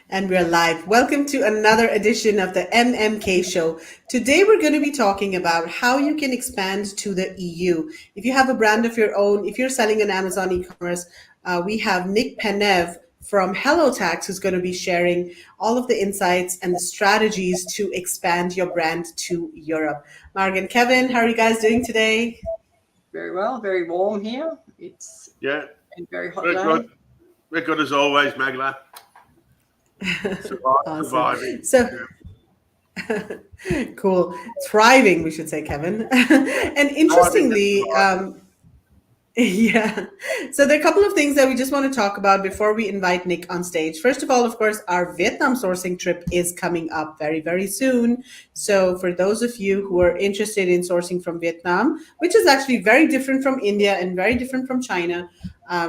And we're live. Welcome to another edition of the MMK Show. Today we're going to be talking about how you can expand to the EU. If you have a brand of your own, if you're selling on Amazon e-commerce, we have Nick Penev from hellotax who's going to be sharing all of the insights and the strategies to expand your brand to Europe. Marg and Kevin, how are you guys doing today? Very well, very warm here. It's been very hot we're day. good. We're good as always, Magla. Surviving. So, cool. Thriving, we should say, Kevin. And interestingly, yeah. So there are a couple of things that we just want to talk about before we invite Nick on stage. First of all, of course, our Vietnam sourcing trip is coming up very, very soon. So for those of you who are interested in sourcing from Vietnam, which is actually very different from India and very different from China,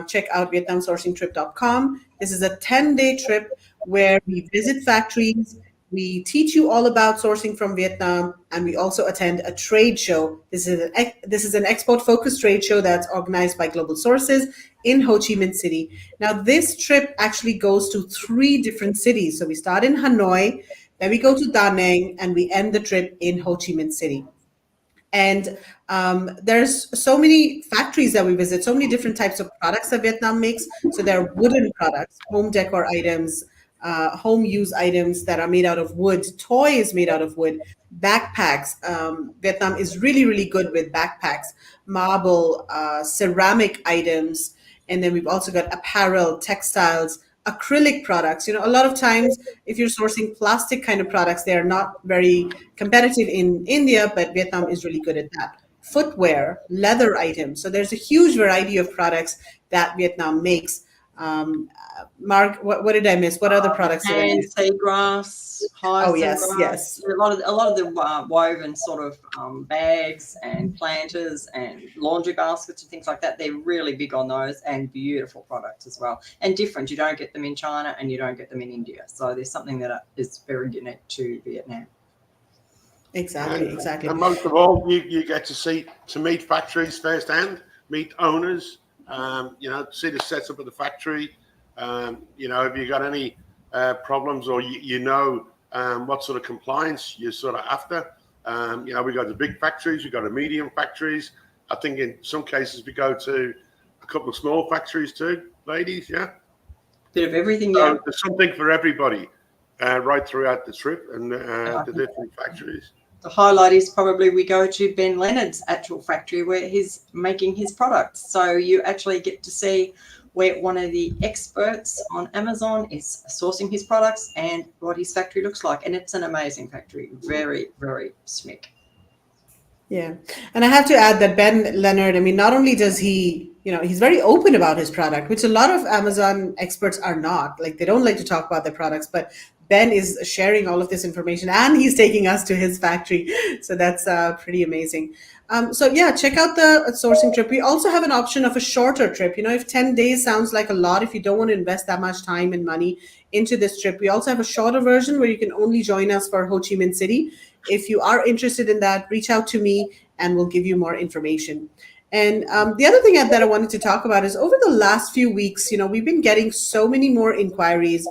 check out vietnamsourcingtrip.com. This is a 10-day trip where we visit factories. We teach you all about sourcing from Vietnam, and we also attend a trade show. This is an export-focused trade show that's organized by Global Sources in Ho Chi Minh City. Now, this trip actually goes to 3 different cities. So we start in Hanoi, then we go to Da Nang, and we end the trip in Ho Chi Minh City. And there's so many factories that we visit, so many different types of products that Vietnam makes. So there are wooden products, home decor items, home use items that are made out of wood, toys made out of wood, backpacks. Vietnam is really, really good with backpacks, marble, ceramic items. And then we've also got apparel, textiles, acrylic products. You know, a lot of times if you're sourcing plastic kind of products, they are not very competitive in India, but Vietnam is really good at that. Footwear, leather items. So there's a huge variety of products that Vietnam makes. Mark, what did I miss? What other products did I miss? Seagrass, hives. Oh, yes, grass. yes. A lot of the woven sort of bags and planters and laundry baskets and things like that. They're really big on those, and beautiful products as well, and different. You don't get them in China and you don't get them in India. So there's something that is very unique to Vietnam. Exactly. And most of all, you get to meet factories firsthand, meet owners. See the setup of the factory. If you got any problems, or what sort of compliance you're sort of after. We got the big factories, we got the medium factories. I think in some cases we go to a couple of small factories too, ladies. Yeah, bit of everything. So yeah, there's something for everybody right throughout the trip and the different factories. The highlight is probably we go to Ben Leonard's actual factory where he's making his products. So you actually get to see where one of the experts on Amazon is sourcing his products and what his factory looks like. And it's an amazing factory. Very, very smick. Yeah. And I have to add that Ben Leonard, I mean, not only does he, he's very open about his product, which a lot of Amazon experts are not. Like, they don't like to talk about their products, but Ben is sharing all of this information and he's taking us to his factory. So that's pretty amazing. Check out the sourcing trip. We also have an option of a shorter trip. If 10 days sounds like a lot, if you don't want to invest that much time and money into this trip, we also have a shorter version where you can only join us for Ho Chi Minh City. If you are interested in that, reach out to me and we'll give you more information. And the other thing that I wanted to talk about is over the last few weeks, we've been getting so many more inquiries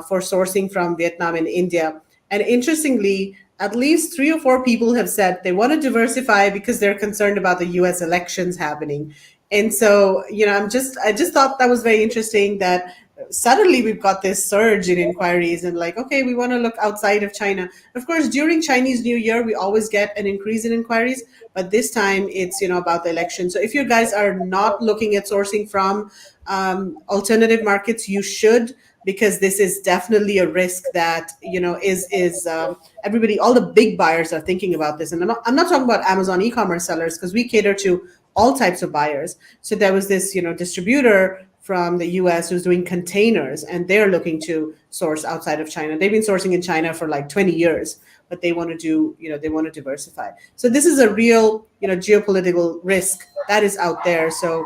for sourcing from Vietnam and India. And interestingly, at least 3 or 4 people have said they want to diversify because they're concerned about the US elections happening. And so, I just thought that was very interesting that suddenly we've got this surge in inquiries and like, okay, we want to look outside of China. Of course, during Chinese New Year, we always get an increase in inquiries, but this time it's, about the election. So if you guys are not looking at sourcing from alternative markets, you should, because this is definitely a risk that, is everybody, all the big buyers are thinking about this. And I'm not talking about Amazon e-commerce sellers, because we cater to all types of buyers. So there was this, distributor from the US who's doing containers, and they're looking to source outside of China. They've been sourcing in China for like 20 years, but they want to do, they want to diversify. So this is a real, geopolitical risk that is out there. So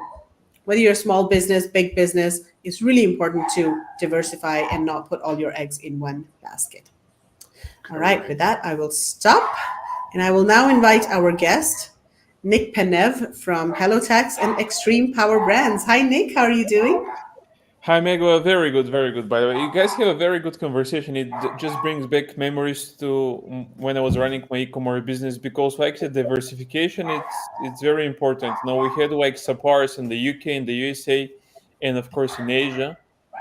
whether you're a small business, big business, it's really important to diversify and not put all your eggs in one basket. All right, with that, I will stop. And I will now invite our guest, Nick Penev from hellotax and XTREME Power Brands. Hi, Nick. How are you doing? Hi, Mego. Very good, very good. By the way, you guys have a very good conversation. It just brings back memories to when I was running my e-commerce business because, like the diversification, it's very important. Now we had like suppliers in the UK, in the USA, and of course in Asia.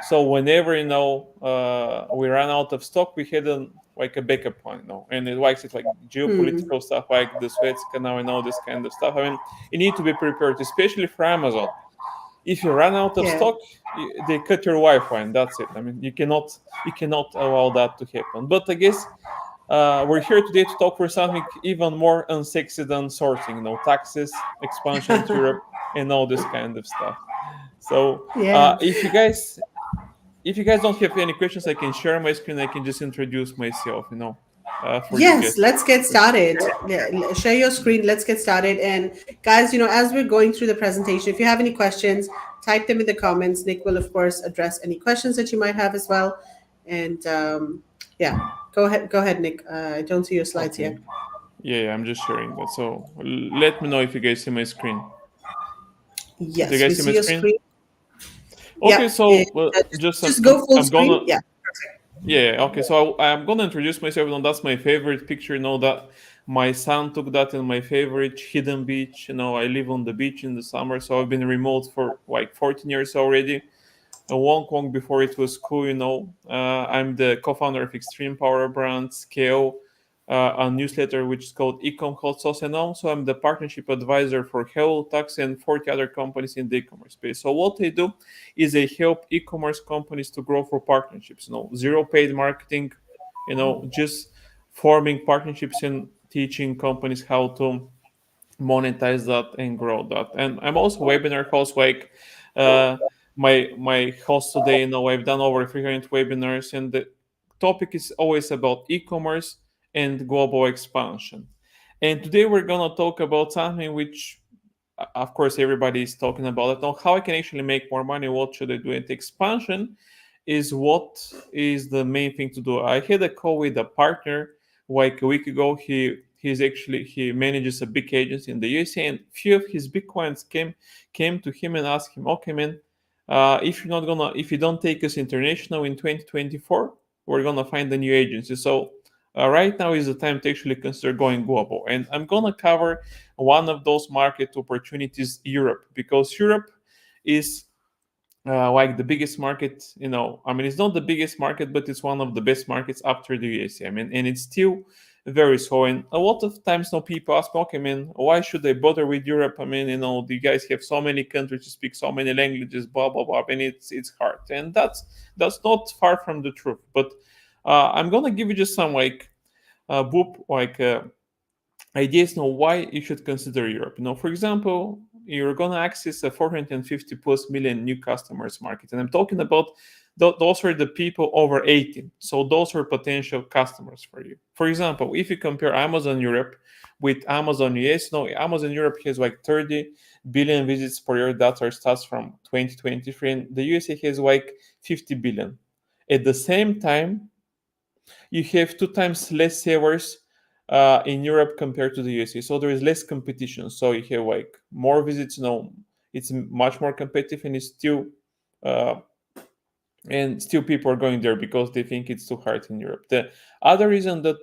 So whenever we ran out of stock, we had like a backup plan. And it likes it like Hmm. geopolitical stuff like the Suez Canal and all this kind of stuff. I mean, you need to be prepared, especially for Amazon. If you run out of Yeah. stock, they cut your Wi-Fi, and that's it. I mean, you cannot allow that to happen. But I guess we're here today to talk for something even more unsexy than sorting. Taxes, expansion to Europe, and all this kind of stuff. So Yeah. if you guys don't have any questions, I can share my screen. I can just introduce myself. For you Yes, guys. let's get started. Yeah, share your screen. Let's get started. And guys, as we're going through the presentation, if you have any questions, type them in the comments. Nick will, of course, address any questions that you might have as well. And yeah, go ahead, Nick. I don't see your slides Okay. yet. Yeah, I'm just sharing that. So let me know if you guys see my screen. Do you Yes, we guys see see my your screen? screen. Okay, Yeah, so just just go full I'm screen. gonna Yeah. yeah, okay, so I'm gonna introduce myself. That's my favorite picture. That my son took that in my favorite hidden beach. I live on the beach in the summer, so I've been remote for like 14 years already. And long before it was cool. I'm the co-founder of Extreme Power brand, Scayul, a newsletter which is called eCommerce, and also I'm the partnership advisor for hellotax and 40 other companies in the e-commerce space. So what they do is they help e-commerce companies to grow through partnerships. Zero paid marketing. Just forming partnerships and teaching companies how to monetize that and grow that. And I'm also webinar host. Like uh, my host today, I've done over 300 webinars, and the topic is always about e-commerce and global expansion. And today we're gonna talk about something which, of course, everybody is talking about it. Now, how I can actually make more money? What should I do? And expansion is what is the main thing to do. I had a call with a partner like a week ago. He manages a big agency in the USA, and few of his big clients came to him and asked him, okay, man, if you don't take us international in 2024, we're gonna find a new agency. So right now is the time to actually consider going global. And I'm gonna cover one of those market opportunities, Europe, because Europe is like the biggest market. I mean, it's not the biggest market, but it's one of the best markets after the USA. I mean, and it's still very slow. And a lot of times now people ask me, okay, man, why should I bother with Europe? I mean, you guys have so many countries to speak so many languages, blah blah blah, and it's hard. And that's not far from the truth. But I'm gonna give you just some like ideas now why you should consider Europe. For example, you're going to access a 450 plus million new customers market. And I'm talking about those are the people over 18. So those are potential customers for you. For example, if you compare Amazon Europe with Amazon US, Amazon Europe has like 30 billion visits per year. That are stats from 2023. And the USA has like 50 billion. At the same time, you have two times less sellers in Europe compared to the USA. So there is less competition. So you have like more visits. It's much more competitive, and uh, still people are going there because they think it's too hard in Europe. The other reason that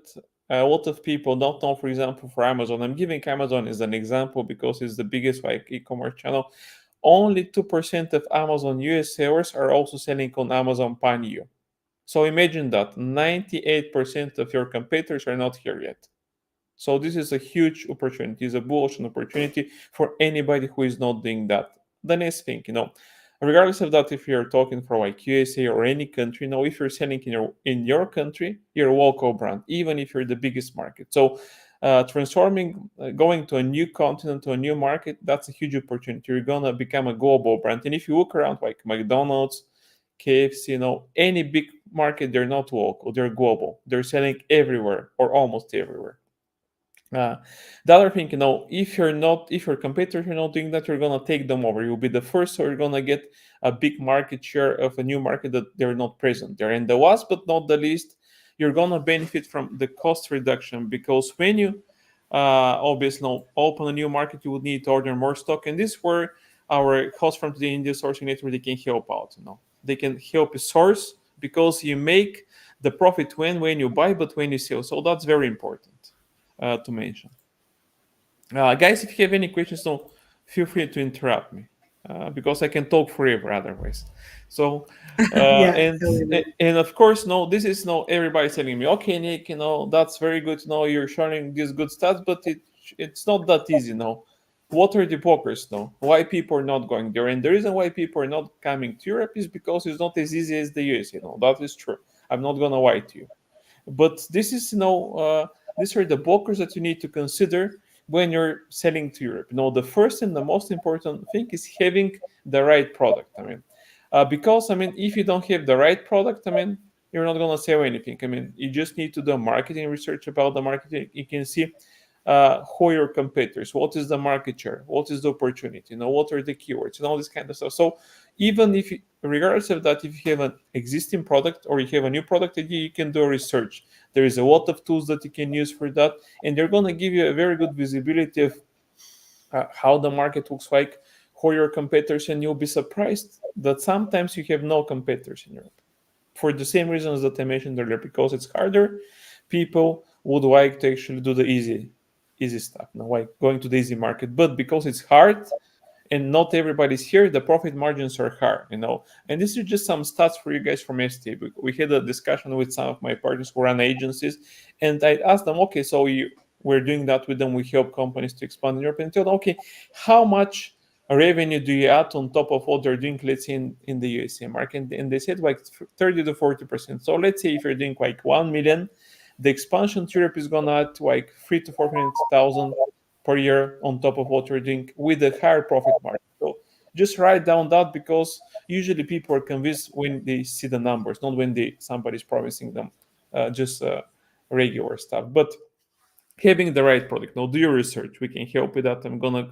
a lot of people don't know, for example, for Amazon, I'm giving Amazon as an example because it's the biggest like e-commerce channel. Only 2% of Amazon US sellers are also selling on Amazon Pan EU. So imagine that 98% of your competitors are not here yet. So this is a huge opportunity, it's a bullish opportunity for anybody who is not doing that. The next thing, regardless of that, if you're talking for like USA or any country, if you're selling in your country, you're a local brand, even if you're the biggest market. So going to a new continent, to a new market, that's a huge opportunity. You're gonna become a global brand. And if you look around like McDonald's, KFC, any big market, they're not local, they're global. They're selling everywhere or almost everywhere. Uh, the other thing, if your competitors are not doing that, you're gonna take them over. You'll be the first, so you're gonna get a big market share of a new market that they're not present there. And the last but not the least, you're gonna benefit from the cost reduction, because when you obviously open a new market, you would need to order more stock, and this is where our host from today in the sourcing network, they can help out. they can help you source, because you make the profit when you buy, but when you sell. So that's very important to mention. Guys, if you have any questions, no, feel free to interrupt me, because I can talk forever otherwise. So, Yeah, totally. and of course, no, this is no everybody telling me, okay, Nick, that's very good. You're sharing these good stats, but it's not that easy. What are the blockers? Why people are not going there? And the reason why people are not coming to Europe is because it's not as easy as the US. That is true. I'm not gonna lie to you. But this is, these are the blockers that you need to consider when you're selling to Europe. The first and the most important thing is having the right product. Because if you don't have the right product, you're not gonna sell anything. You just need to do marketing research about the market. You can see who are your competitors, what is the market share, what is the opportunity, what are the keywords, and all this kind of stuff. So even if, regardless of that, if you have an existing product or you have a new product idea, you can do research. There is a lot of tools that you can use for that, and they're going to give you a very good visibility of how the market looks like, who are your competitors, and you'll be surprised that sometimes you have no competitors in Europe for the same reasons that I mentioned earlier, because it's harder. People would like to actually do the easy stuff, like going to the easy market. But because it's hard and not everybody's here, the profit margins are hard, And this is just some stats for you guys from ST. We had a discussion with some of my partners who run agencies, and I asked them, okay, so we're doing that with them. We help companies to expand in Europe, and tell them, okay, how much revenue do you add on top of what they're doing, let's say in the USA market? And they said like 30 to 40%. So let's say if you're doing like 1 million, the expansion to Europe is gonna add like 3 to 400,000 per year on top of what you're doing with a higher profit margin. So just write down that, because usually people are convinced when they see the numbers, not when somebody's promising them just regular stuff. But having the right product. Now, do your research. We can help with that. I'm gonna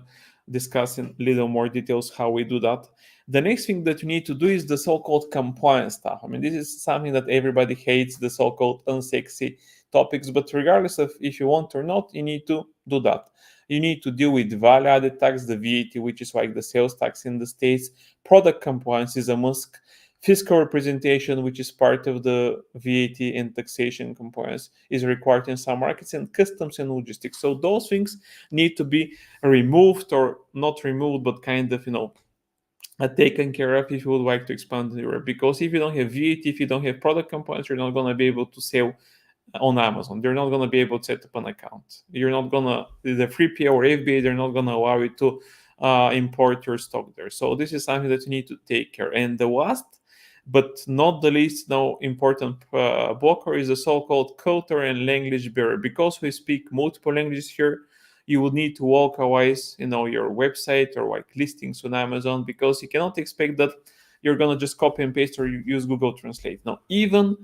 discuss in little more details how we do that. The next thing that you need to do is the so-called compliance stuff. This is something that everybody hates, the so-called unsexy topics. But regardless of if you want or not, you need to do that. You need to deal with value-added tax, the VAT, which is like the sales tax in the States. Product compliance is a must. Fiscal representation, which is part of the VAT and taxation compliance, is required in some markets, and customs and logistics. So those things need to be removed, or not removed, but kind of, taken care of if you would like to expand in Europe. Because if you don't have VAT, if you don't have product compliance, you're not going to be able to sell on Amazon. They're not going to be able to set up an account. You're not going to, the 3PL or FBA, they're not going to allow you to import your stock there. So this is something that you need to take care. And the last, but not the least, important blocker is the so-called culture and language barrier. Because we speak multiple languages here, you will need to localize, your website or like listings on Amazon, because you cannot expect that you're gonna just copy and paste or use Google Translate. Now, even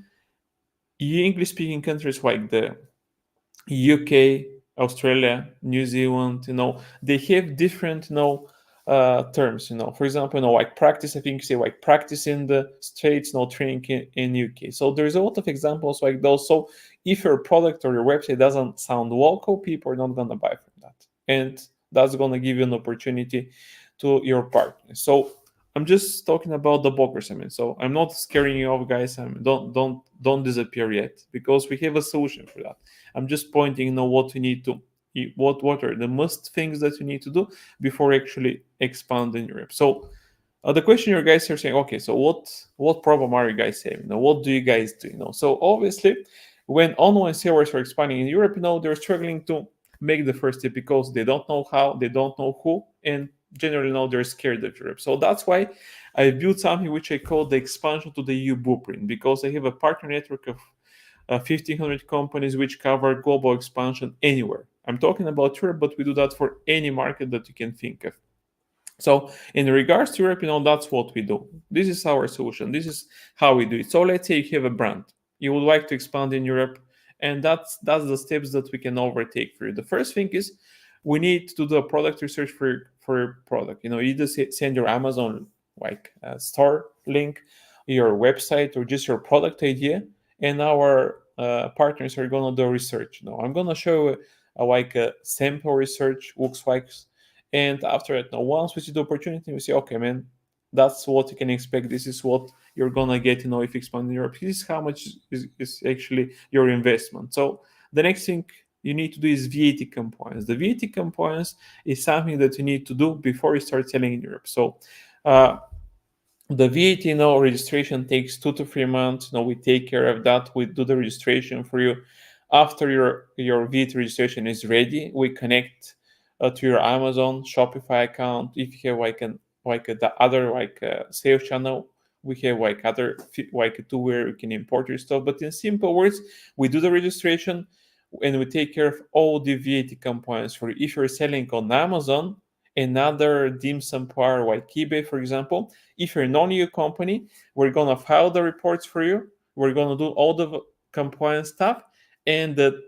English-speaking countries like the UK, Australia, New Zealand, they have different, terms. For example, like practice. I think you say like practice in the States, training in UK. So there's a lot of examples like those. So if your product or your website doesn't sound local, people are not gonna buy from that, and that's gonna give you an opportunity to your partner. So I'm just talking about the blockers. So I'm not scaring you off, guys. Don't disappear yet, because we have a solution for that. I'm just pointing, what we need to, what are the must things that you need to do before actually expand in Europe. So the question you guys are saying, okay, so what problem are you guys having? What do you guys do? So obviously, when online sellers are expanding in Europe, they're struggling to make the first step, because they don't know how, they don't know who, and generally they're scared of Europe. So that's why I built something which I call the expansion to the EU blueprint, because I have a partner network of 1,500 companies which cover global expansion anywhere. I'm talking about Europe, but we do that for any market that you can think of. So in regards to Europe, that's what we do. This is our solution. This is how we do it. So let's say you have a brand. You would like to expand in Europe, and that's the steps that we can overtake for you. The first thing is we need to do a product research for your product. Either send your Amazon store link, your website, or just your product idea, and our partners are going to do research. I'm going to show a sample research looks like, and after that, once we see the opportunity, we say, okay, man, That's what you can expect. This is what you're gonna get, if you expand in Europe. This is how much is actually your investment. So the next thing you need to do is VAT compliance. The VAT compliance is something that you need to do before you start selling in Europe. So the VAT registration takes 2 to 3 months. We take care of that. We do the registration for you. After your VAT registration is ready, we connect to your Amazon Shopify account. If you have the other sales channel, we have other two where you can import your stuff. But in simple words, we do the registration and we take care of all the VAT compliance for you. If you're selling on Amazon, another dim sum power like eBay, for example, if you're a non-EU company, we're gonna file the reports for you. We're gonna do all the compliance stuff, and the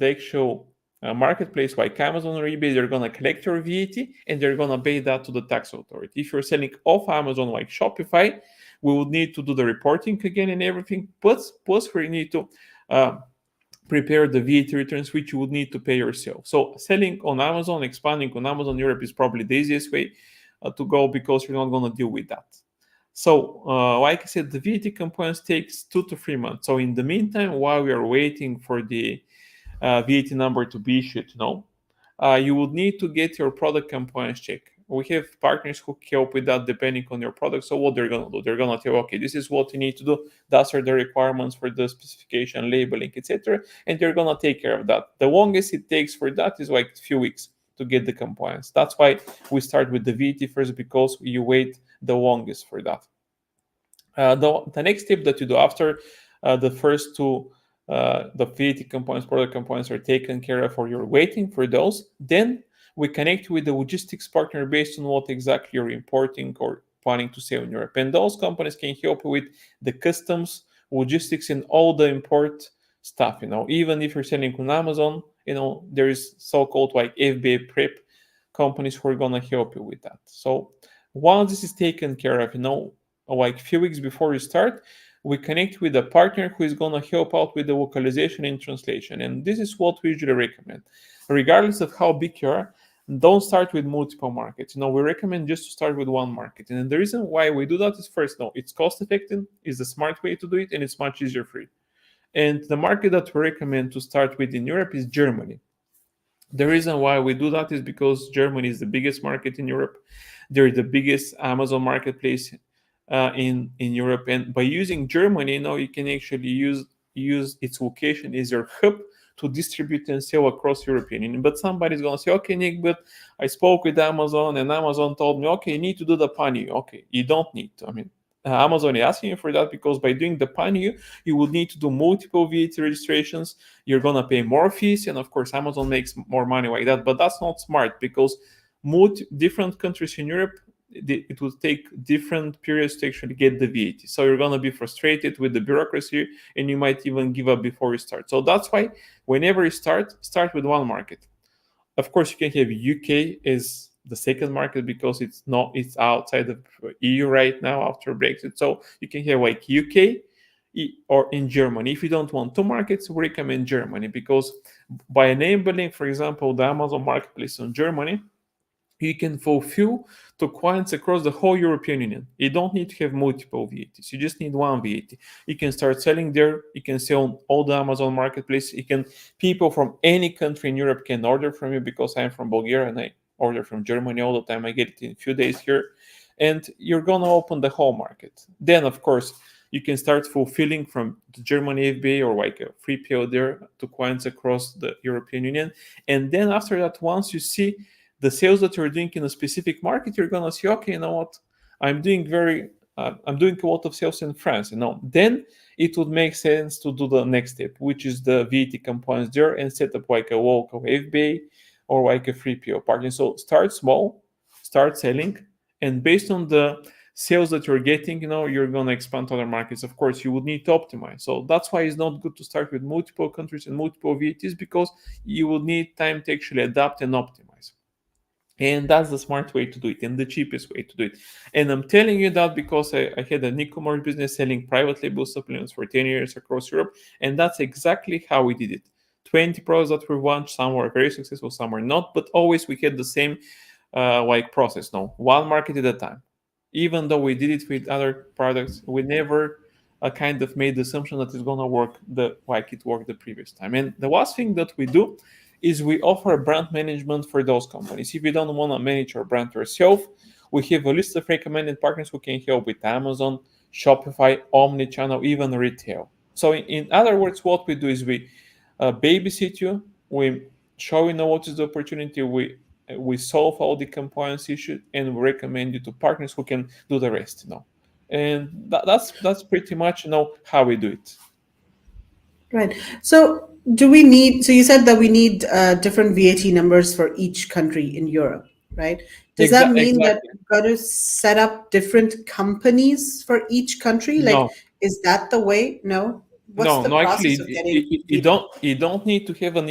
actual marketplace like Amazon or eBay, they're gonna collect your VAT and they're gonna pay that to the tax authority. If you're selling off Amazon like Shopify, we would need to do the reporting again and everything. Plus we need to prepare the VAT returns, which you would need to pay yourself. So selling on Amazon, expanding on Amazon Europe is probably the easiest way to go, because you're not going to deal with that. So like I said, the VAT compliance takes 2 to 3 months. So in the meantime, while we are waiting for the VAT number to be issued, you would need to get your product compliance check. We have partners who help with that depending on your product. So what they're going to do, they're going to tell you, okay, this is what you need to do. Those are the requirements for the specification, labeling, etc. And they're going to take care of that. The longest it takes for that is like a few weeks to get the compliance. That's why we start with the VAT first, because you wait the longest for that. The next step that you do after the first two, the VAT compliance, product compliance are taken care of, or you're waiting for those, then we connect with the logistics partner based on what exactly you're importing or planning to sell in Europe. And those companies can help you with the customs, logistics, and all the import stuff. Even if you're selling on Amazon, there is so-called like FBA prep companies who are going to help you with that. So once this is taken care of, like a few weeks before you start, we connect with a partner who is going to help out with the localization and translation. And this is what we usually recommend. Regardless of how big you are, don't start with multiple markets. We recommend just to start with one market. And the reason why we do that is, first, it's cost effective, is the smart way to do it, and it's much easier for you. And the market that we recommend to start with in Europe is Germany. The reason why we do that is because Germany is the biggest market in Europe. They're the biggest Amazon marketplace in Europe. And by using Germany, you can actually use its location as your hub to distribute and sell across European Union. But somebody's going to say, okay, Nick, but I spoke with Amazon and Amazon told me, okay, you need to do the PANU. Okay, you don't need to. Amazon is asking you for that because by doing the PANU, you would need to do multiple VAT registrations. You're going to pay more fees. And of course, Amazon makes more money like that. But that's not smart, because different countries in Europe, it will take different periods to actually get the VAT. So you're going to be frustrated with the bureaucracy, and you might even give up before you start. So that's why whenever you start with one market. Of course, you can have UK as the second market, because it's outside of EU right now after Brexit. So you can have like UK or in Germany. If you don't want two markets, we recommend Germany, because by enabling, for example, the Amazon marketplace on Germany, you can fulfill to clients across the whole European Union. You don't need to have multiple VATs. You just need one VAT. You can start selling there. You can sell on all the Amazon marketplace. People from any country in Europe can order from you, because I'm from Bulgaria and I order from Germany all the time. I get it in a few days here. And you're going to open the whole market. Then, of course, you can start fulfilling from the Germany FBA or like a 3PL there to clients across the European Union. And then after that, once you see the sales that you're doing in a specific market, you're going to say, okay, you know what? I'm doing a lot of sales in France. Then it would make sense to do the next step, which is the VAT compliance there, and set up like a local FBA or like a 3PL partner. So start small, start selling, and based on the sales that you're getting, you're going to expand to other markets. Of course, you would need to optimize. So that's why it's not good to start with multiple countries and multiple VATs, because you would need time to actually adapt and optimize. And that's the smart way to do it, and the cheapest way to do it. And I'm telling you that because I had an e-commerce business selling private label supplements for 10 years across Europe, and that's exactly how we did it. 20 products that we launched, some were very successful, some were not, but always we had the same process. One market at a time. even though we did it with other products, we never kind of made the assumption that it's gonna work like it worked the previous time. And the last thing that we do is we offer brand management for those companies. If you don't want to manage your brand yourself, we have a list of recommended partners who can help with Amazon, Shopify, omnichannel, even retail. So in other words, what we do is we babysit you, we show you what is the opportunity, we solve all the compliance issues, and we recommend you to partners who can do the rest. And that's pretty much how we do it. Right. So do we need, so you said that we need different VAT numbers for each country in Europe, right? Does that mean that Exactly. we've got to set up different companies for each country? Like, No, is that the way? No? What's the no. Actually, process of getting VAT? you don't need to have an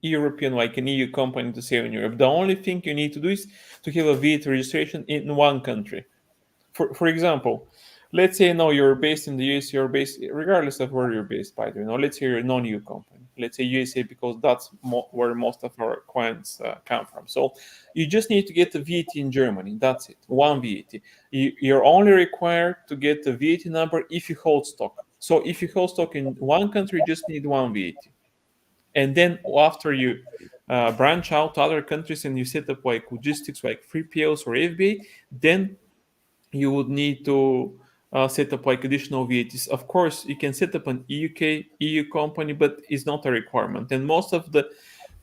European, like an EU company, to sell in Europe. The only thing you need to do is to have a VAT registration in one country. For example, let's say you're based in the US, you're based regardless of where you're based, by the way. Let's say you're a non-EU company. Let's say USA, because that's where most of our clients come from. So you just need to get the VAT in Germany. That's it, one VAT. You're only required to get the VAT number if you hold stock. So if you hold stock in one country, you just need one VAT. And then after you branch out to other countries and you set up like logistics, like 3PLs or FBA, then you would need to set up like additional VATs. Of course, you can set up an EU company, but it's not a requirement. And most of the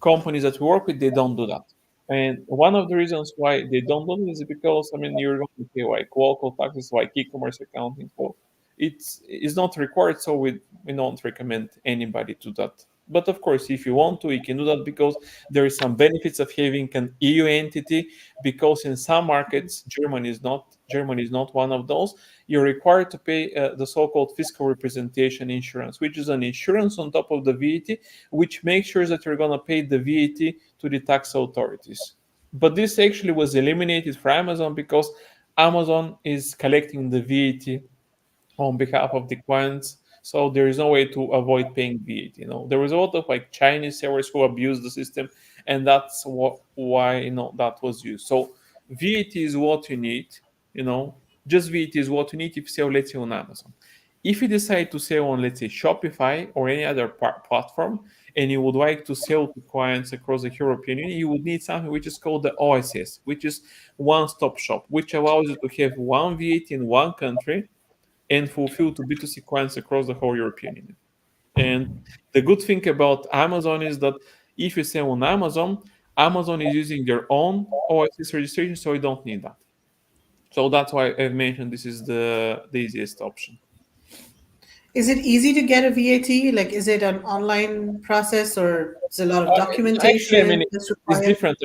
companies that we work with, they don't do that. And one of the reasons why they don't do it is because you're going to pay like local taxes, like e-commerce accounting. So it's not required. So we don't recommend anybody to that. But of course, if you want to, you can do that, because there is some benefits of having an EU entity. Because in some markets, Germany is not one of those. You're required to pay the so-called fiscal representation insurance, which is an insurance on top of the VAT, which makes sure that you're going to pay the VAT to the tax authorities. But this actually was eliminated for Amazon, because Amazon is collecting the VAT on behalf of the clients. So there is no way to avoid paying VAT. There was a lot of like Chinese sellers who abused the system, and that's why that was used. So VAT is what you need. Just VAT is what you need if you sell, let's say, on Amazon. If you decide to sell on, let's say, Shopify or any other platform, and you would like to sell to clients across the European Union, you would need something which is called the OSS, which is one-stop shop, which allows you to have one VAT in one country and fulfill to B2C clients across the whole European Union. And the good thing about Amazon is that if you sell on Amazon, Amazon is using their own OSS registration, so you don't need that. So that's why I've mentioned this is the easiest option. Is it easy to get a VAT? Like, is it an online process, or is a lot of Actually, documentation that's it's required? different.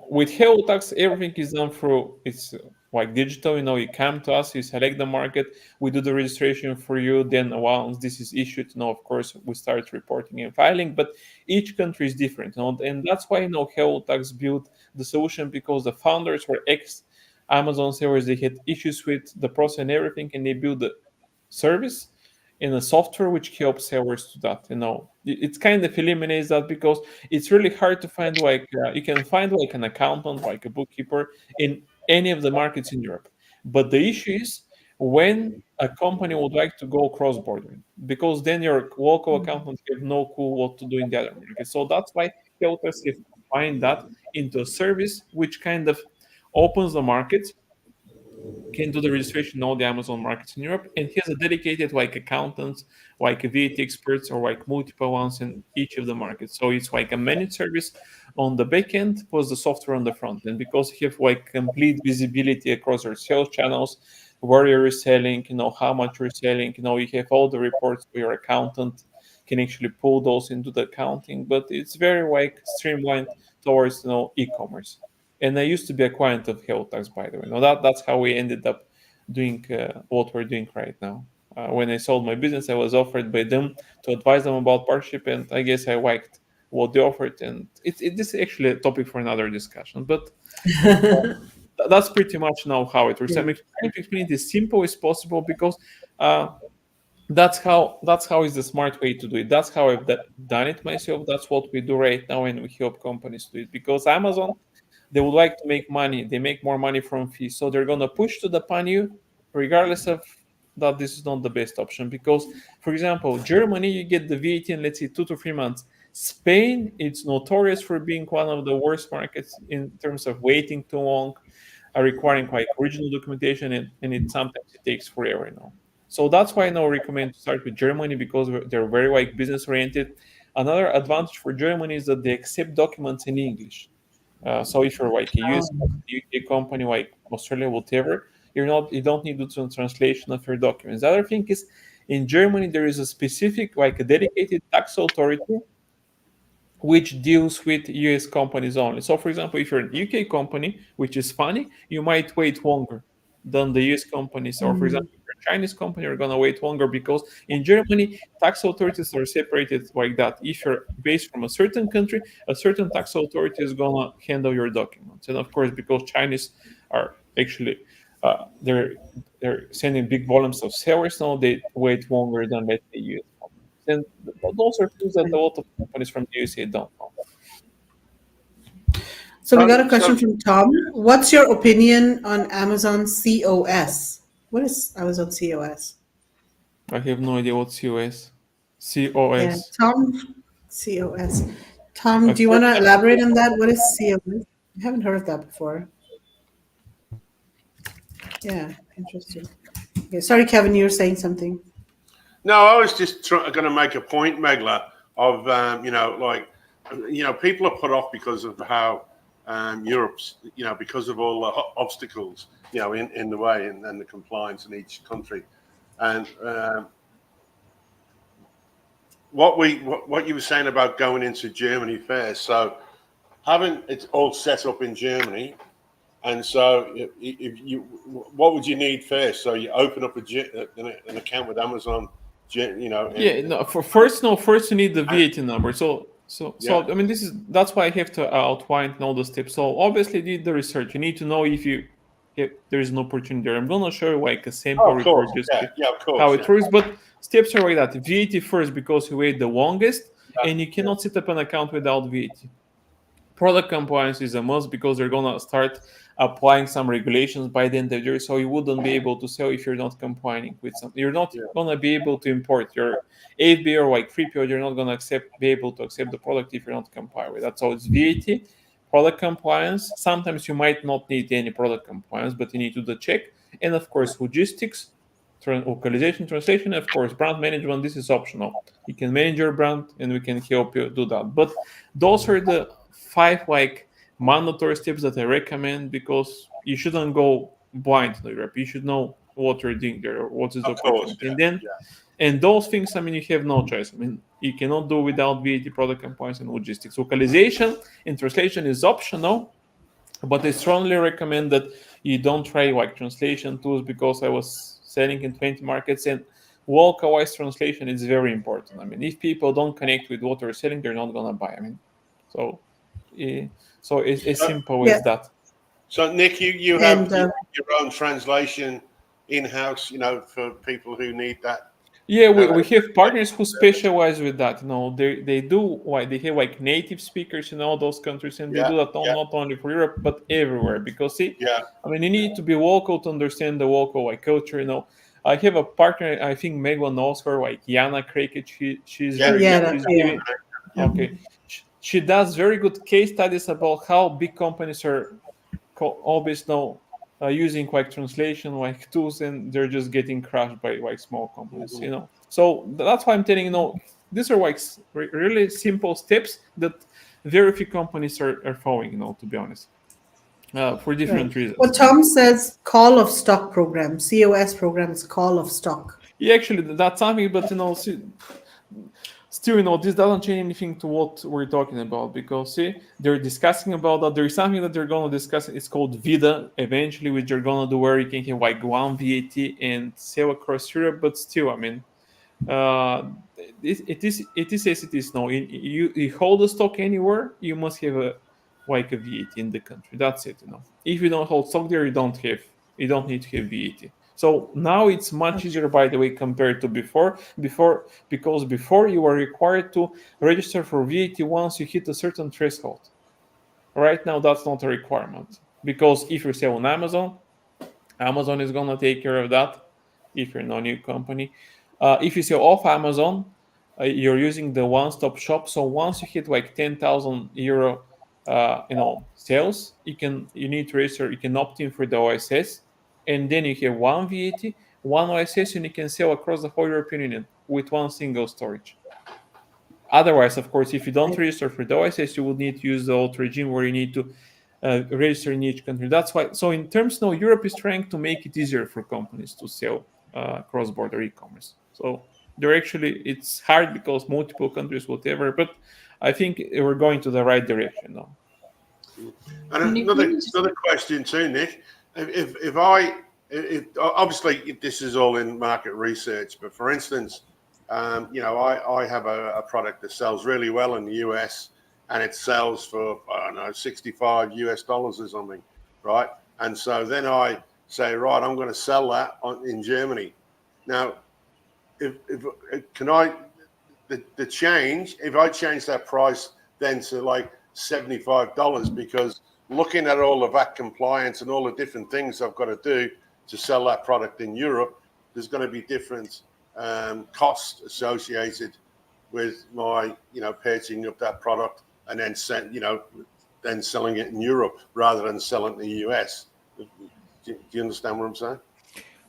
With hellotax, everything is done through, it's like digital. You come to us, you select the market, we do the registration for you. Then once this is issued, of course, we start reporting and filing. But each country is different, and that's why hellotax built the solution, because the founders were ex-Amazon sellers. They had issues with the process and everything, and they built the service in a software which helps sellers to that. It kind of eliminates that, because it's really hard to find you can find like an accountant, like a bookkeeper, in any of the markets in Europe. But the issue is when a company would like to go cross-border, because then your local accountants have no clue what to do in the other market. So that's why helpers have combined that into a service which kind of opens the market, can do the registration in all the Amazon markets in Europe, and he has a dedicated like accountants, like VAT experts, or like multiple ones in each of the markets. So it's like a managed service on the back end plus the software on the front end, because you have like complete visibility across your sales channels, where you're selling, how much you're selling, you have all the reports where your accountant can actually pull those into the accounting. But it's very like streamlined towards e-commerce. And I used to be a client of hellotax, by the way. That's how we ended up doing what we're doing right now. When I sold my business, I was offered by them to advise them about partnership, and I guess I liked what they offered. And this is actually a topic for another discussion. But that's pretty much now how it works. Yeah. I'm trying to explain it as simple as possible, because that's how is the smart way to do it. That's how I've done it myself. That's what we do right now, and we help companies do it. Because Amazon, they would like to make money. They make more money from fees, so they're gonna push to the pan you, regardless of that this is not the best option. Because, for example, Germany, you get the VAT in, let's say, 2 to 3 months. Spain, it's notorious for being one of the worst markets in terms of waiting too long, requiring quite original documentation, and it sometimes it takes forever now. So that's why I now recommend to start with Germany, because they're very like business oriented. Another advantage for Germany is that they accept documents in English. So if you're like a US company, UK company, like Australia, whatever, you don't need to do translation of your documents. The other thing is, in Germany there is a specific, like a dedicated tax authority which deals with US companies only. So, for example, if you're an UK company, which is funny, you might wait longer than the US companies. Or, for example, if you're a Chinese company, you're going to wait longer, because in Germany, tax authorities are separated like that. If you're based from a certain country, a certain tax authority is going to handle your documents. And of course, because Chinese are actually they're sending big volumes of sellers now, they wait longer than, let's say, US. And those are things that a lot of companies from the USA don't know. So we got a So question from Tom. What's your opinion on Amazon COS? What is Amazon COS? I have no idea what COS. Yeah, COS. Tom, COS. Tom, I do you want first to time elaborate on that? What is COS? I haven't heard of that before. Yeah, interesting. Okay, sorry, Kevin, you were saying something. no, I was just going to make a point, Megla, of people are put off because of how Europe's, because of all the obstacles, in the way, and the compliance in each country, and what you were saying about going into Germany first. So having it all set up in Germany, and so if you, what would you need first? So you open up an account with Amazon, Yeah, no, first you need the VAT number. Yeah. I mean, that's why I have to outline all the steps. So obviously, you need the research. You need to know if there is an opportunity there. I'm gonna show you like a sample Oh, of course. report just Yeah, of how course. it works. But steps are like that: VAT first, because you wait the longest, and you cannot set up an account without VAT. Product compliance is a must, because they're gonna start applying some regulations by the end of the year. So you wouldn't be able to sell if you're not complying with something. You're not gonna be able to import your 8B or like 3PO. You're not gonna be able to accept the product if you're not complying with that. So it's VAT, product compliance. Sometimes you might not need any product compliance, but you need to do the check. And of course, logistics, localization, translation, of course, brand management. This is optional. You can manage your brand, and we can help you do that. But those are the 5 like mandatory steps that I recommend, because you shouldn't go blind to Europe. You should know what you're doing there, or what is the Of course. opportunity. And then, and those things, I mean, you have no choice. I mean, you cannot do without VAT, product compliance, and logistics. Localization and translation is optional, but I strongly recommend that you don't try like translation tools, because I was selling in 20 markets, and localized translation is very important. I mean, if people don't connect with what they're selling, they're not gonna buy. I mean, so so it's as simple Yeah, as that. So Nick, you have and your own translation in-house, for people who need that. Yeah, No, we have partners who specialize with that. They do like they have like native speakers in all those countries, and they do that not only for Europe but everywhere. Because Yeah. I mean, you need to be local to understand the local like culture. I have a partner. I think Megan knows her, like Jana Krakic. She's Yeah. very yeah, she's yeah. giving okay. She does very good case studies about how big companies are always now using like translation like tools, and they're just getting crushed by like small companies. So that's why I'm telling these are like really simple steps that very few companies are following. To be honest, for Right. different reasons. Well, Tom says call of stock program. COS program is call of stock. Yeah, actually, that's something, but still, this doesn't change anything to what we're talking about, because they're discussing about that. There is something that they're going to discuss. It's called VIDA eventually, which they're going to do, where you can have like one VAT and sell across Europe. But still, I mean, it is as it is now. You hold a stock anywhere, you must have a VAT in the country. That's it. If you don't hold stock there, you don't need to have VAT. So now it's much easier, by the way, compared to before. Because before you were required to register for VAT once you hit a certain threshold. Right now, that's not a requirement, because if you sell on Amazon, Amazon is gonna take care of that. If you're not a new company, if you sell off Amazon, you're using the one-stop shop. So once you hit like 10,000 euro, sales, you need to register. You can opt in for the OSS, and then you have one VAT, one OSS, and you can sell across the whole European Union with one single storage. Otherwise, of course, if you don't register for the OSS, you will need to use the old regime where you need to register in each country. That's why. So in terms now, Europe is trying to make it easier for companies to sell cross-border e-commerce. So it's hard because multiple countries, whatever. But I think we're going to the right direction now. And another question too, Nick. If obviously this is all in market research, but for instance, I have a product that sells really well in the US, and it sells for, I don't know, $65 or something, right? And so then I say, right, I'm going to sell that in Germany. Now, if I change that price then to like $75, because looking at all the VAT compliance and all the different things I've got to do to sell that product in Europe, there's going to be different costs associated with my, purchasing of that product and then then selling it in Europe rather than selling it in the US. Do you understand what I'm saying?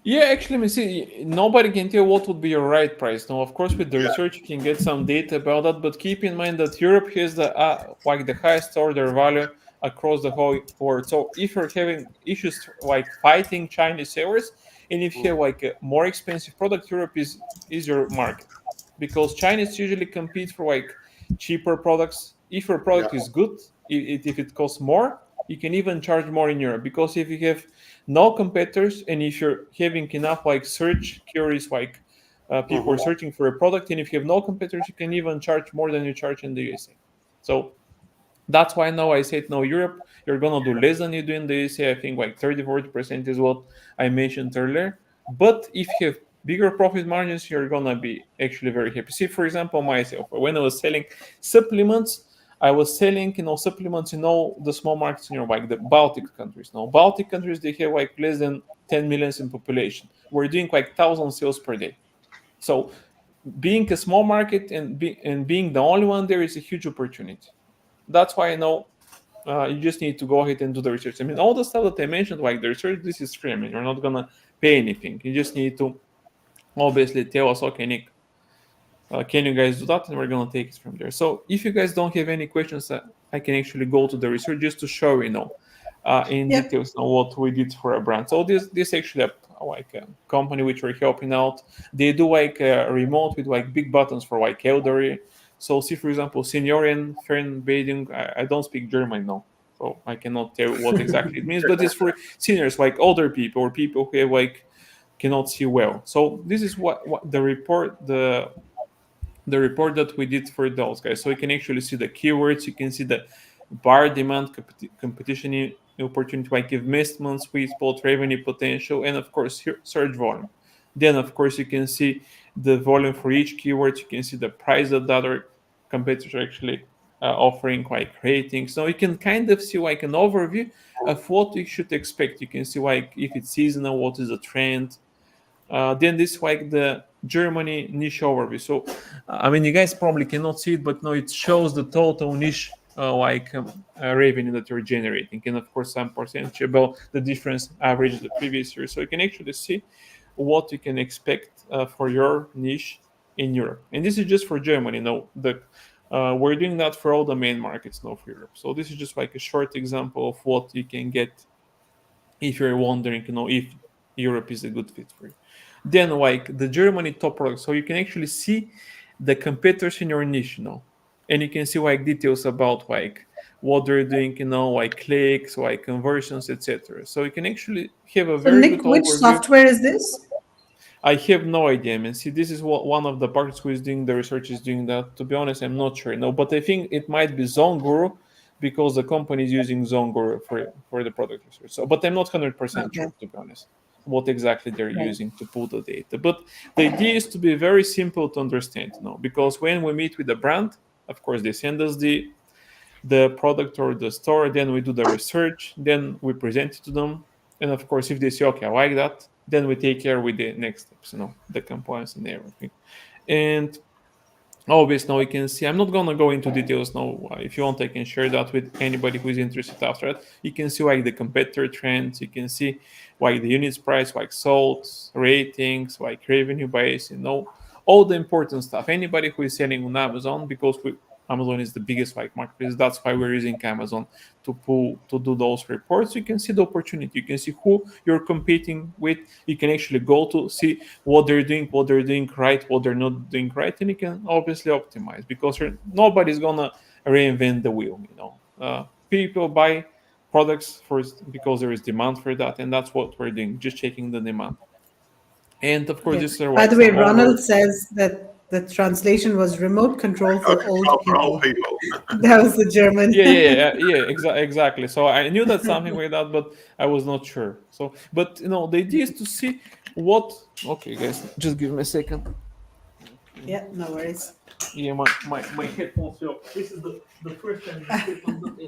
Yeah, actually, see, nobody can tell what would be your right price. Now, of course, with the research, you can get some data about that, but keep in mind that Europe has the highest order value across the whole world. So if you're having issues like fighting Chinese sellers, and if you have like a more expensive product, Europe is your market, because Chinese usually compete for like cheaper products. If your product is good, if it costs more, you can even charge more in Europe, because if you have no competitors and if you're having enough like search queries, like people are searching for a product, and if you have no competitors, you can even charge more than you charge in the USA. So that's why now I said, no, Europe, you're gonna do less than you do in the USA. I think like 30-40% is what I mentioned earlier. But if you have bigger profit margins, you're gonna be actually very happy. See, for example, myself, when I was selling supplements, I was selling, supplements in all the small markets in Europe, like the Baltic countries. Now, Baltic countries, they have like less than 10 millions in population. We're doing like 1,000 sales per day. So being a small market and being the only one there is a huge opportunity. That's why I know you just need to go ahead and do the research. I mean, all the stuff that I mentioned, like the research, this is free. I mean, you're not gonna pay anything. You just need to obviously tell us, okay, Nick, can you guys do that? And we're gonna take it from there. So if you guys don't have any questions, I can actually go to the research just to show in details what we did for a brand. So this actually like a company which we're helping out. They do like a remote with like big buttons for like elderly. So see, for example, Senioren Fernbeding. I don't speak German now, so I cannot tell what exactly it means, but it's for seniors, like older people or people who have like cannot see well. So this is what the report that we did for those guys. So you can actually see the keywords, you can see the bar demand, competition opportunity, like investment, sweet spot, revenue potential, and of course search volume. Then of course you can see the volume for each keyword. You can see the price that the other competitors are actually offering, like ratings. So you can kind of see like an overview of what you should expect. You can see like if it's seasonal, what is the trend. Then this like the Germany niche overview. So I mean, you guys probably cannot see it, but no, it shows the total niche revenue that you're generating, and of course some percentage about the difference average the previous year. So you can actually see what you can expect for your niche in Europe. And this is just for Germany. No, we're doing that for all the main markets now for Europe. So this is just like a short example of what you can get if you're wondering, if Europe is a good fit for you. Then like the Germany top products. So you can actually see the competitors in your niche, and you can see like details about like what they're doing, like clicks, like conversions, etc. So you can actually have a very Nick, good which overview. software is this? I have no idea. I mean, see, this is what one of the partners who is doing the research is doing that. To be honest, I'm not sure. No, but I think it might be ZoneGuru, because the company is using ZoneGuru for the product research. So, but I'm not 100% sure, to be honest, what exactly they're using to pull the data. But the idea is to be very simple to understand, because when we meet with the brand, of course, they send us the the product or the store, then we do the research, then we present it to them, and of course if they say, okay, I like that, then we take care with the next steps, the compliance and everything. And obviously now you can see, I'm not gonna go into details now. If you want, I can share that with anybody who is interested after that. You can see like the competitor trends, you can see like the units price, like sold, ratings, like revenue base, all the important stuff. Anybody who is selling on Amazon, because Amazon is the biggest like marketplace, that's why we're using Amazon to do those reports. You can see the opportunity, you can see who you're competing with, you can actually go to see what they're doing right, what they're not doing right, and you can obviously optimize, because nobody's gonna reinvent the wheel. People buy products first because there is demand for that, and that's what we're doing, just checking the demand. And of course, Yeah. this is By like the way, some over. Ronald says that the translation was remote control for old For old people. people. That was the German. Exactly. So I knew that something like that, but I was not sure. So, but the idea is to see what. Okay, guys, just give me a second. Yeah, no worries. Yeah, my headphones fell. This is the first time the headphones.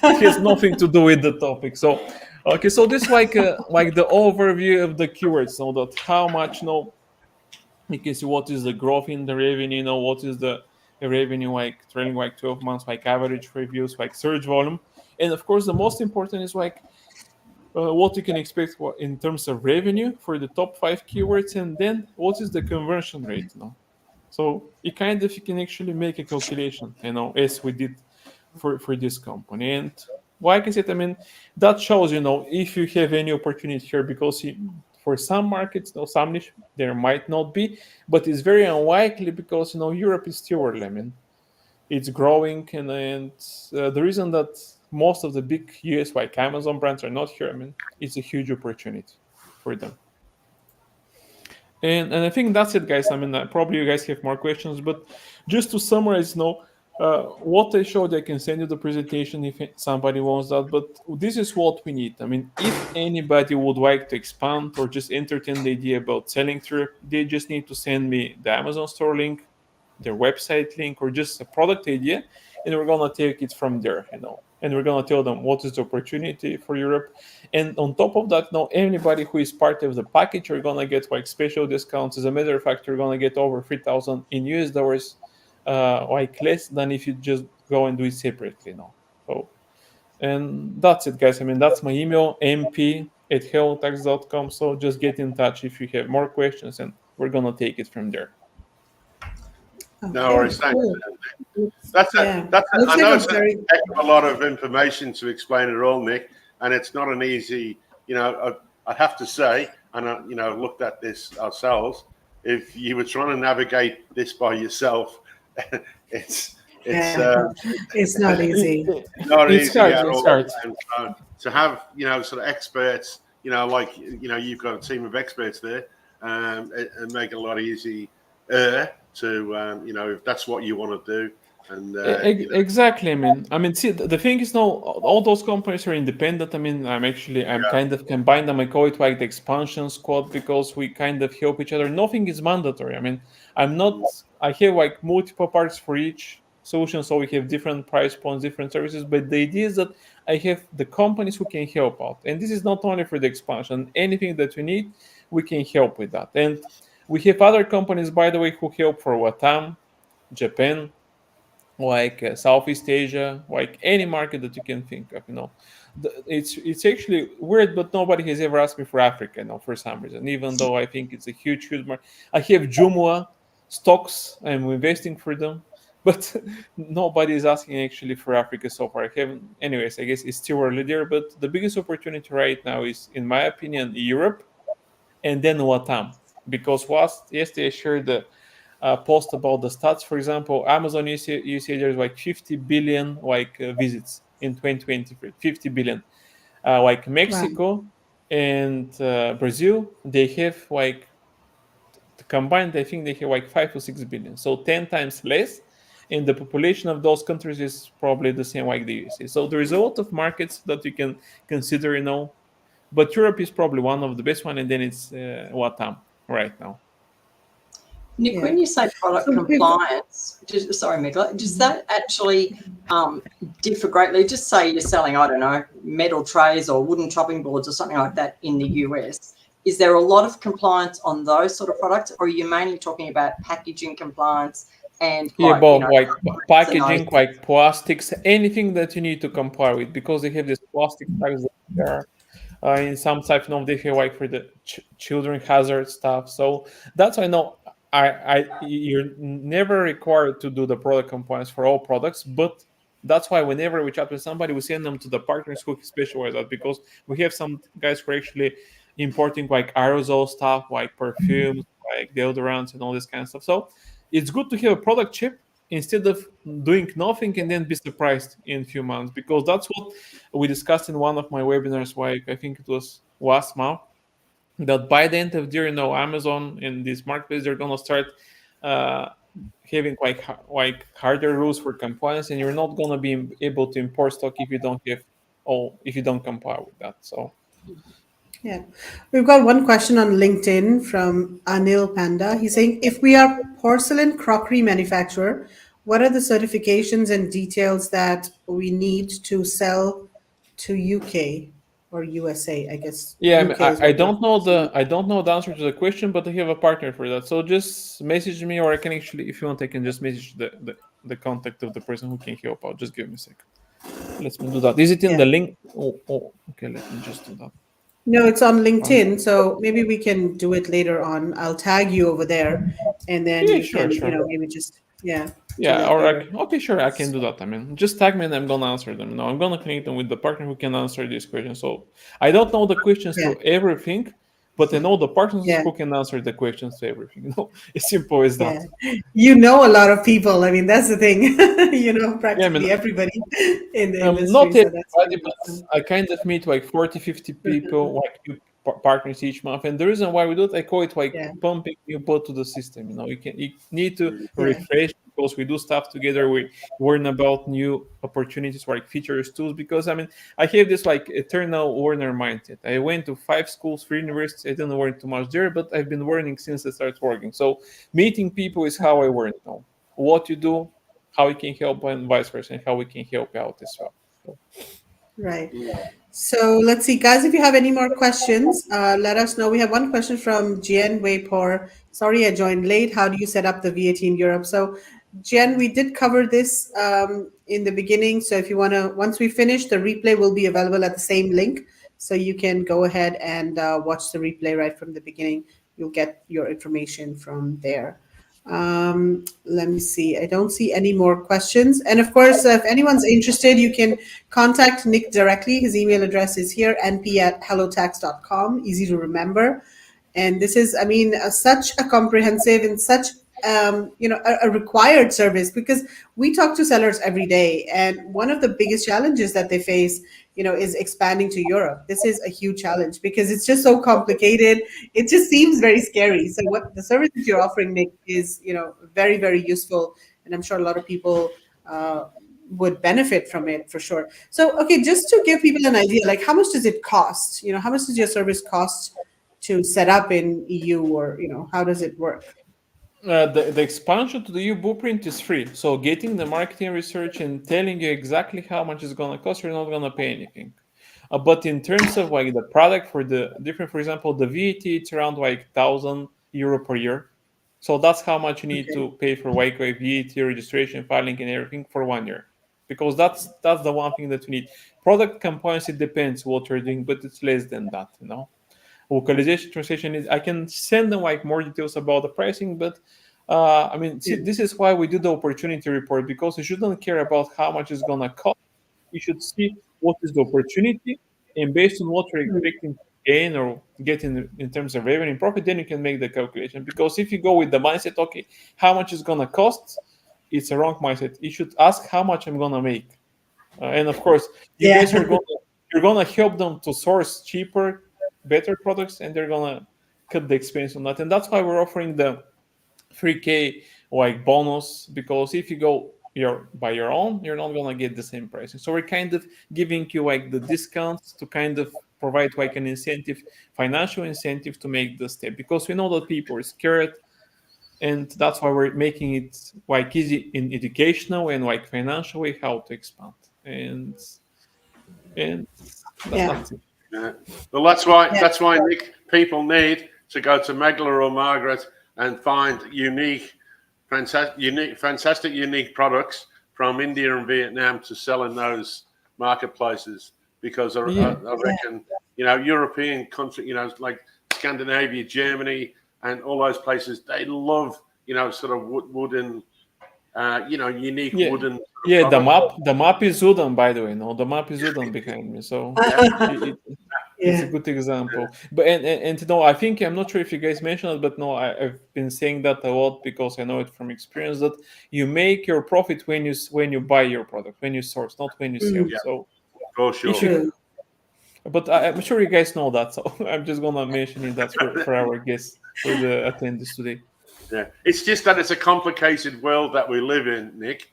It has nothing to do with the topic. So, okay, so this like the overview of the keywords, so that how much you can see what is the growth in the revenue, what is the revenue like trailing like 12 months, like average reviews, like search volume, and of course the most important is like what you can expect in terms of revenue for the top 5 keywords, and then what is the conversion rate. So you can actually make a calculation, as we did for this company. And like I said, that shows, if you have any opportunity here, because for some markets, some niche, there might not be, but it's very unlikely, because, Europe is still early. It's growing, and the reason that most of the big US like Amazon brands are not here, it's a huge opportunity for them. And I think that's it, guys. Probably you guys have more questions, but just to summarize, what I showed, I can send you the presentation if somebody wants that. But this is what we need. If anybody would like to expand or just entertain the idea about selling through, they just need to send me the Amazon store link, their website link, or just a product idea, and we're gonna take it from there. And we're gonna tell them what is the opportunity for Europe. And on top of that, anybody who is part of the package, you're gonna get like special discounts. As a matter of fact, you're gonna get over 3,000 in US dollars, like less than if you just go and do it separately. So, and that's it, guys. That's my email, mp@hellotax.com. So just get in touch if you have more questions, and we're gonna take it from there. No worries, thanks. Cool. That's Yeah. I know it's a heck of a lot of information to explain it all, Nick, and it's not an easy, I'd have to say, and looked at this ourselves, if you were trying to navigate this by yourself, it's not easy. Not It's easy hard, at it's all. hard. And to have, sort of experts, like, you've got a team of experts there, and make it a lot easier to, if that's what you want to do. And exactly. See, the thing is, now all those companies are independent. I'm kind of combined them. I call it like the expansion squad, because we kind of help each other. Nothing is mandatory. I have like multiple parts for each solution, so we have different price points, different services. But the idea is that I have the companies who can help out, and this is not only for the expansion. Anything that we need, we can help with that. And we have other companies, by the way, who help for Latam, Japan, like Southeast Asia, like any market that you can think of. It's actually weird, but nobody has ever asked me for Africa, for some reason. Even though I think it's a huge market. I have Joomla stocks. I'm investing for them, but nobody is asking actually for Africa so far. I haven't. Anyways, I guess it's still early there. But the biggest opportunity right now is, in my opinion, Europe, and then Latam, because yesterday I shared the post about the stats. For example, Amazon, you see there's like 50 billion visits in 2023. 50 billion. Like Mexico and Brazil, they have like combined, I think they have like 5 or 6 billion. So 10 times less. And the population of those countries is probably the same like the USA. So there is a lot of markets that you can consider, but Europe is probably one of the best one, and then it's Latam right now. Nick, Yeah. when you say product So we've got- compliance, sorry, Meg, does that actually differ greatly? Just say you're selling, I don't know, metal trays or wooden chopping boards or something like that in the US. Is there a lot of compliance on those sort of products, or are you mainly talking about packaging compliance and Yeah, like, you both know, like and those? packaging, like plastics, anything that you need to comply with, because they have this plastic tags that they are in some type of they have like for the children hazard stuff. So that's why I know you're never required to do the product compliance for all products, but that's why whenever we chat with somebody, we send them to the partners who specialize that, because we have some guys who are actually importing like aerosol stuff, like perfumes, like deodorants, and all this kind of stuff. So it's good to have a product chip instead of doing nothing and then be surprised in a few months, because that's what we discussed in one of my webinars, like I think it was last month, that by the end of the year, Amazon and this marketplace, they're gonna start uh, having like harder rules for compliance, and you're not gonna be able to import stock if you don't have if you don't comply with that. So Yeah. We've got one question on LinkedIn from Anil Panda. He's saying, if we are porcelain crockery manufacturer, what are the certifications and details that we need to sell to UK or USA? I guess yeah, I mean, UK is what we're I don't know the answer to the question, but I have a partner for that. So just message me, or I can actually, if you want, I can just message the contact of the person who can help out. Just give me a second. Let me do that. Is it in yeah. the link? Okay. Let me just do that. No, it's on Um, LinkedIn, so maybe we can do it later on. I'll tag you over there, and then yeah, you sure, can, sure. maybe just do Yeah, it or later. okay, sure, I can do that. I mean, just tag me and I'm gonna answer them. No, I'm gonna connect them with the partner who can answer these questions. So I don't know the questions Yeah, to everything, but I know the partners yeah, who can answer the questions to everything. It's simple as that. yeah. You know a lot of people. I mean, that's the thing. Yeah, I mean, Practically everybody in the industry. not So that's everybody, really but awesome. I kind of meet like 40, 50 people, like new partners each month. And the reason why we do it, I call it like Yeah, pumping new blood to the system. You need to yeah, refresh, because we do stuff together. We learn about new opportunities, like features, tools. Because I mean, I have this like eternal learner mindset. I went to 5 schools, 3 universities. I didn't learn too much there, but I've been learning since I started working. So meeting people is how I learn. What you do, how we can help, and vice versa, and how we can help out as well. So, right. So let's see, guys, if you have any more questions, let us know. We have one question from Jian Weipor. Sorry, I joined late. How do you set up the VAT in Europe? So, Jian, we did cover this in the beginning. So if you want to, once we finish, the replay will be available at the same link. So you can go ahead and watch the replay right from the beginning. You'll get your information from there. Let me see. I don't see any more questions. And of course, if anyone's interested, you can contact Nick directly. His email address is here, np@hellotax.com. Easy to remember. And this is, I mean, such a comprehensive and such a required service, because we talk to sellers every day, and one of the biggest challenges that they face, is expanding to Europe. This is a huge challenge because it's just so complicated. It just seems very scary. So what the service that you're offering, Nick, is very, very useful, and I'm sure a lot of people would benefit from it for sure. So, okay, just to give people an idea, like how much does it cost? How much does your service cost to set up in EU, or how does it work? the expansion to the EU blueprint is free. So getting the marketing research and telling you exactly how much it's gonna cost, you're not gonna pay anything. But in terms of like the product for the different, for example, the VAT, it's around like €1,000 per year. So that's how much you need Okay. to pay for like VAT registration, filing, and everything for 1 year. Because that's the one thing that we need. Product compliance, it depends what you're doing, but it's less than that. Localization translation is, I can send them like more details about the pricing, but I mean, see, Yeah. this is why we do the opportunity report, because you shouldn't care about how much it's gonna cost. You should see what is the opportunity, and based on what you're expecting to gain or get in terms of revenue and profit, then you can make the calculation. Because if you go with the mindset, okay, how much is gonna cost, it's a wrong mindset. You should ask how much I'm gonna make. And of course, you Yeah. guys you're gonna help them to source cheaper, better products, and they're gonna cut the expense on that. And that's why we're offering the 3K like bonus, because if you go by your own, you're not gonna get the same pricing. So we're kind of giving you like the discounts to kind of provide like an incentive, financial incentive to make the step, because we know that people are scared. and that's why we're making it like easy in educational and like financial way how to expand, and Yeah. that's it. Yeah. Well, that's Yeah. why Nick, people need to go to Megler or Margaret and find fantastic, unique products from India and Vietnam to sell in those marketplaces. Because Yeah. I reckon, European country, like Scandinavia, Germany, and all those places, they love, sort of wooden, unique Yeah. wooden Yeah, the products. map is wooden, by the way. No, the map is wooden behind me, so it's a Yeah. good example. But and I think I'm not sure if you guys mentioned it, but no, I've been saying that a lot because I know it from experience that you make your profit when you buy your product, when you source, not when you sell. Mm, Yeah, So for if sure. you, true. but I'm sure you guys know that, so I'm just gonna mention it that for our guests, for the attendees today. Yeah, it's just that it's a complicated world that we live in, Nick.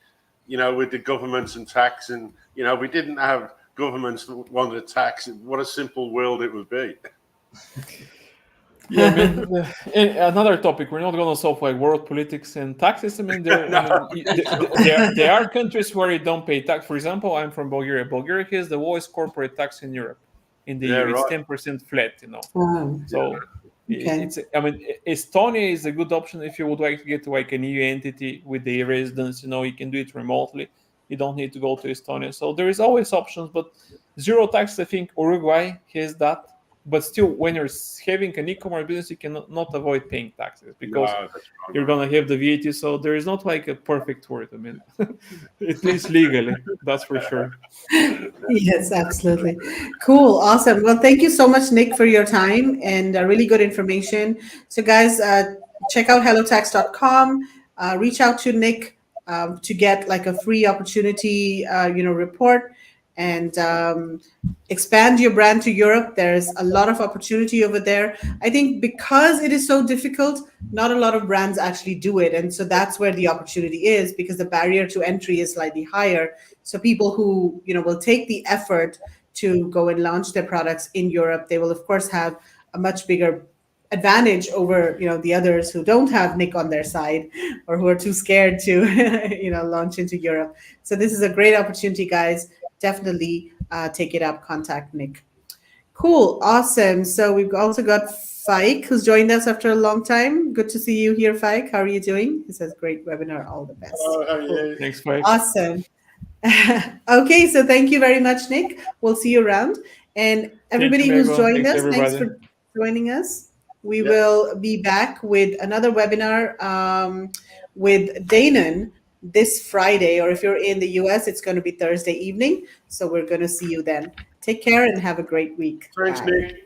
With the governments and tax, and if we didn't have governments that wanted to tax, what a simple world it would be. Yeah, I mean, and another topic. We're not going to solve like world politics and taxes. I mean, No. there are countries where you don't pay tax. For example, I'm from Bulgaria. Bulgaria has the lowest corporate tax in Europe. In the Yeah, EU, it's right. 10% flat. Wow. So Okay. it's. I mean, Estonia is a good option if you would like to get like an EU entity with the residence. You can do it remotely. You don't need to go to Estonia. So there is always options, but zero tax. I think Uruguay has that, but still, when you're having an e-commerce business, you cannot not avoid paying taxes because No, that's you're right. gonna have the VAT. So there is not like a perfect word. I mean, at least legally, that's for sure. Yes, absolutely. Cool. Awesome. Well, thank you so much, Nick, for your time and really good information. So, guys, check out hellotax.com. Reach out to Nick to get like a free opportunity, report and expand your brand to Europe. There's a lot of opportunity over there. I think because it is so difficult, not a lot of brands actually do it. And so that's where the opportunity is because the barrier to entry is slightly higher. So people who, will take the effort to go and launch their products in Europe, they will of course have a much bigger advantage over, the others who don't have Nick on their side or who are too scared to, launch into Europe. So this is a great opportunity, guys. Definitely take it up, contact Nick. Cool, awesome. So we've also got Fike, who's joined us after a long time. Good to see you here, Fike. How are you doing? He says, great webinar, all the best. Oh, how are Cool. you? Thanks, Mike. Awesome. Okay, so thank you very much, Nick. We'll see you around. And everybody you, who's Megan. joined Thanks, us, thanks everybody. for joining us. We Yeah. will be back with another webinar with Danon this Friday, or if you're in the US, it's going to be Thursday evening. So we're going to see you then. Take care and have a great week. Thanks, Bye. Nick.